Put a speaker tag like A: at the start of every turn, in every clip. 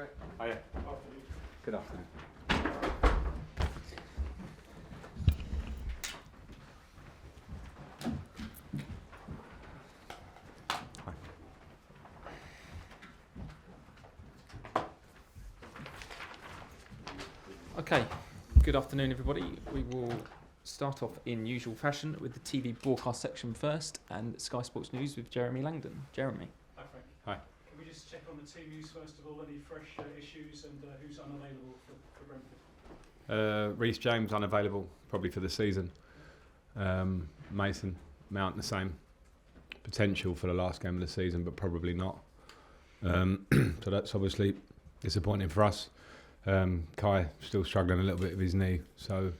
A: Greg.
B: Hiya.
A: Afternoon.
B: Good afternoon.
C: Okay, good afternoon everybody. We will start off in usual fashion with the TV broadcast section first and Sky Sports News with Jeremy Langdon. Jeremy.
A: Hi Frank.
B: Hi.
A: Can we just check on the team news first of all, any fresh issues and who's unavailable for Brentford?
B: REECE James unavailable probably for the season. Mason Mount the same potential for the last game of the season, but probably not. So that's obviously disappointing for us. Kai still struggling a little bit with his knee, so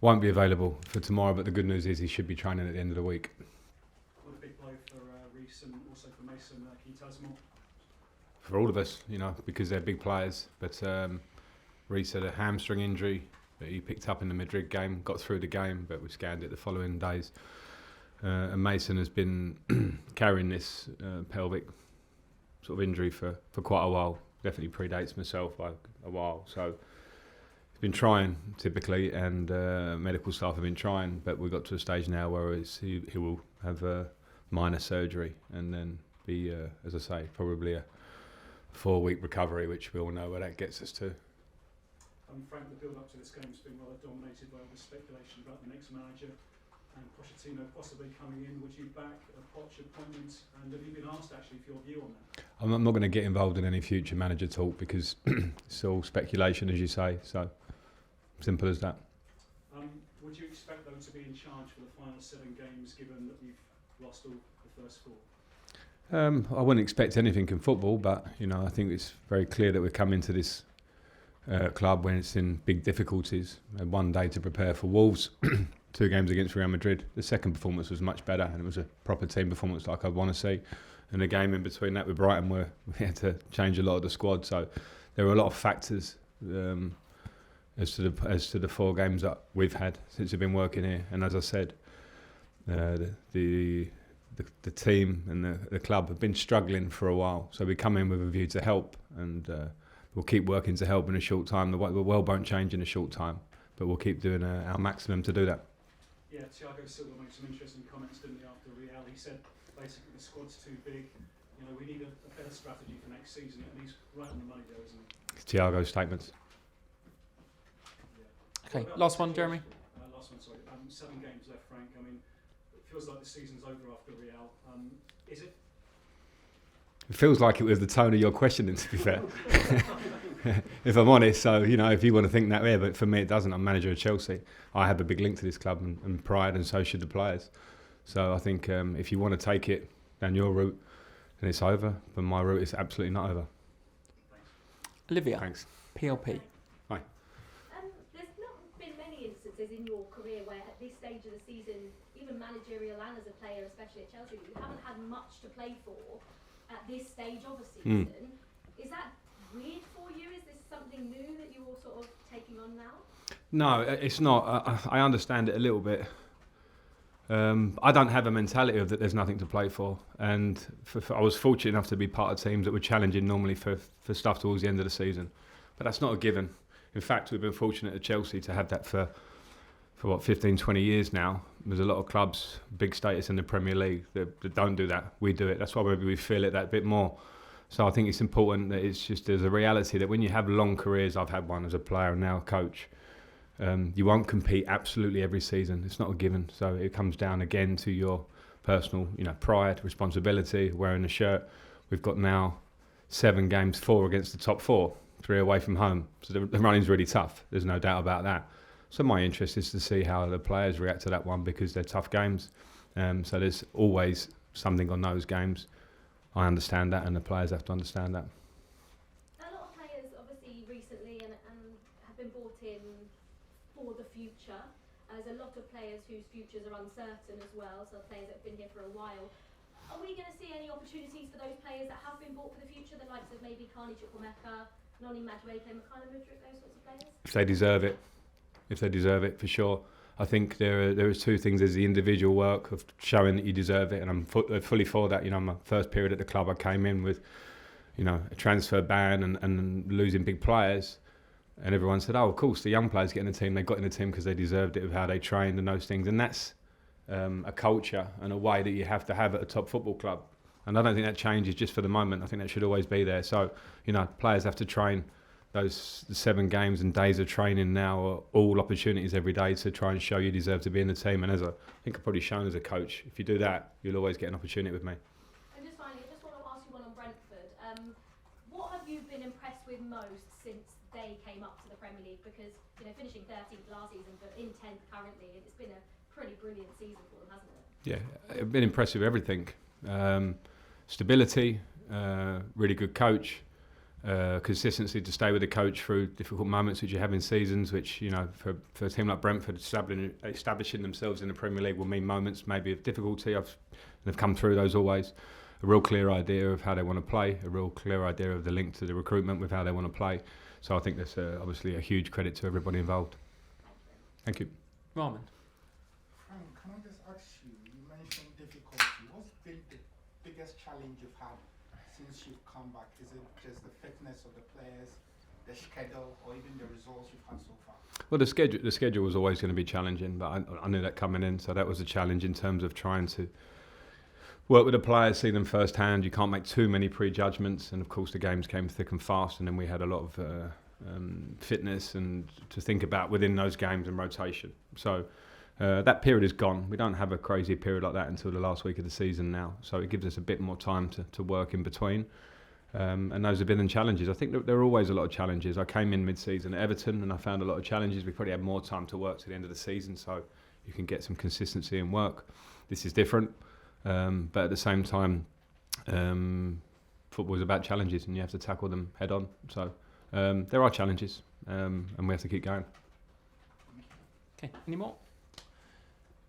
B: won't be available for tomorrow. But the good news is he should be training at the end of the week.
A: What a big blow for REECE and also for Mason. Can you tell us more?
B: For all of us, you know, because they're big players. But REECE had a hamstring injury that he picked up in the Madrid game, got through the game, but we scanned it the following days. And Mason has been carrying this pelvic sort of injury for quite a while. Definitely predates myself by a while. So he's been trying typically, and medical staff have been trying, but we've got to a stage now where he will have a minor surgery and then be, as I say, probably a 4-week recovery, which we all know where that gets us to.
A: Frank, the build-up to this game has been rather dominated by all the speculation about the next manager and Pochettino possibly coming in. Would you back a Poch appointment? And have you been asked actually for your view on that?
B: I'm not going to get involved in any future manager talk because it's all speculation, as you say. So simple as that.
A: Would you expect though to be in charge for the final 7 games, given that you've lost all the first 4?
B: I wouldn't expect anything in football, but you know, I think it's very clear that we're coming to this club when it's in big difficulties. And 1 day to prepare for Wolves. 2 games against Real Madrid. The second performance was much better, and it was a proper team performance like I'd want to see. And the game in between that with Brighton, where we had to change a lot of the squad. So there were a lot of factors as to the 4 games that we've had since we've been working here. And as I said, the team and the club have been struggling for a while. So we come in with a view to help, and we'll keep working to help in a short time. The world won't change in a short time, but we'll keep doing our maximum to do that.
A: Yeah, Thiago Silva made some interesting comments, didn't he, after Real? He said basically the squad's too big. You know, we need a better strategy for next season, and he's right on the money there, isn't he?
B: It's Thiago's statements.
A: Yeah.
C: Okay, last one, Jeremy.
A: Last one, sorry. 7 games left, Frank. I mean, it feels like the season's over after Real. Is it?
B: It feels like it was the tone of your questioning, to be fair. If I'm honest, so you know, if you want to think that way, but for me it doesn't. I'm manager of Chelsea. I have a big link to this club and pride, and so should the players. So I think if you want to take it down your route, then it's over. But my route is absolutely not over.
C: Olivia.
B: Thanks.
C: PLP.
B: Hi.
D: There's not been many instances in your career where at this stage of the season, even managerial and as a player, especially at Chelsea, you haven't had much to play for at this stage of a season. Is that weird for you? Is this something new that you're sort of taking on now?
B: No, it's not. I understand it a little bit. I don't have a mentality of that there's nothing to play for, and I was fortunate enough to be part of teams that were challenging normally for stuff towards the end of the season, but that's not a given. In fact, we've been fortunate at Chelsea to have that for what, 15, 20 years now. There's a lot of clubs, big status in the Premier League that don't do that. We do it. That's why maybe we feel it that bit more. So I think it's important that it's just, there's a reality that when you have long careers, I've had one as a player and now a coach, you won't compete absolutely every season. It's not a given. So it comes down again to your personal, you know, pride, responsibility, wearing the shirt. We've got now 7 games, 4 against the top 4, 3 away from home. So the running's really tough. There's no doubt about that. So my interest is to see how the players react to that one, because they're tough games. So there's always something on those games. I understand that, and the players have to understand that.
D: A lot of players, obviously, recently and have been brought in for the future. There's a lot of players whose futures are uncertain as well, so players that have been here for a while. Are we going to see any opportunities for those players that have been bought for the future, the likes of maybe Carney Chukwuemeka, Noni Madueke, McElhenney, those sorts of players?
B: If they deserve it. If they deserve it, for sure. I think there is 2 things. There's the individual work of showing that you deserve it, and I'm fully for that. You know, my first period at the club, I came in with a transfer ban and losing big players. And everyone said, oh, of course, the young players get in the team. They got in the team because they deserved it with how they trained and those things. And that's a culture and a way that you have to have at a top football club. And I don't think that changes just for the moment. I think that should always be there. So, players have to train. Those 7 games and days of training now are all opportunities every day to try and show you deserve to be in the team. And I think I've probably shown as a coach, if you do that, you'll always get an opportunity with me.
D: And just finally, I just want to ask you one on Brentford. What have you been impressed with most since they came up to the Premier League? Because, finishing 13th last season, but in 10th currently, it's been a pretty brilliant season for them, hasn't it?
B: Yeah, I've been impressed with everything. Stability, really good coach, consistency to stay with the coach through difficult moments which you have in seasons, which, for a team like Brentford, establishing themselves in the Premier League will mean moments maybe of difficulty. They've come through those always. A real clear idea of how they want to play, a real clear idea of the link to the recruitment with how they want to play. So I think that's obviously a huge credit to everybody involved. Thank you.
C: Raman.
E: Frank, can I just ask you, you mentioned difficulty. What's been the biggest challenge you've had since you've come back? Is it just the fitness of the players, the schedule, or even the results you've had so far?
B: Well, the schedule was always going to be challenging, but I knew that coming in, so that was a challenge in terms of trying to work with the players, see them firsthand. You can't make too many prejudgments, and of course the games came thick and fast, and then we had a lot of fitness and to think about within those games and rotation. So that period is gone. We don't have a crazy period like that until the last week of the season now, so it gives us a bit more time to work in between. And those have been the challenges. I think that there are always a lot of challenges. I came in mid-season at Everton and I found a lot of challenges. We probably had more time to work to the end of the season, so you can get some consistency in work. This is different. But at the same time, football is about challenges and you have to tackle them head on. So there are challenges and we have to keep going.
C: Okay, any more?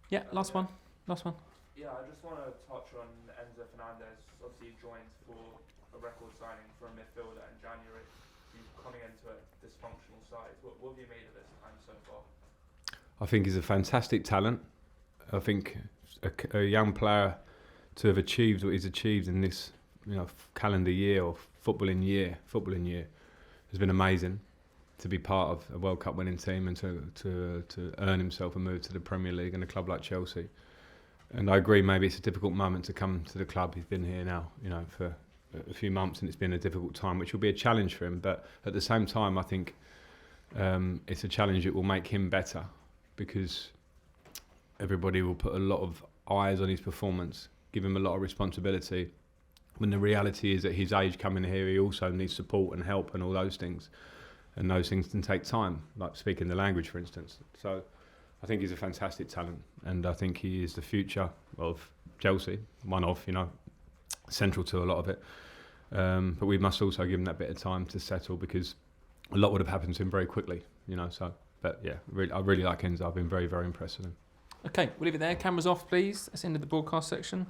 C: Yeah, last one.
F: Yeah, I just want to touch on Enzo Fernandez. Obviously, he joined for a record signing for a midfielder in January. He's coming into a dysfunctional side. What have you made of this time so far?
B: I think he's a fantastic talent. I think a young player to have achieved what he's achieved in this, calendar year or footballing year has been amazing. To be part of a World Cup winning team and to earn himself a move to the Premier League and a club like Chelsea. And I agree, maybe it's a difficult moment to come to the club. He's been here now, for a few months, and it's been a difficult time, which will be a challenge for him. But at the same time, I think it's a challenge that will make him better, because everybody will put a lot of eyes on his performance, give him a lot of responsibility, when the reality is at his age coming here, he also needs support and help and all those things. And those things can take time, like speaking the language, for instance. So I think he's a fantastic talent, and I think he is the future of Chelsea, one of, central to a lot of it. But we must also give him that bit of time to settle, because a lot would have happened to him very quickly, So, but yeah, I really like Enzo. I've been very, very impressed with him.
C: Okay, we'll leave it there. Cameras off, please. That's the end of the broadcast section.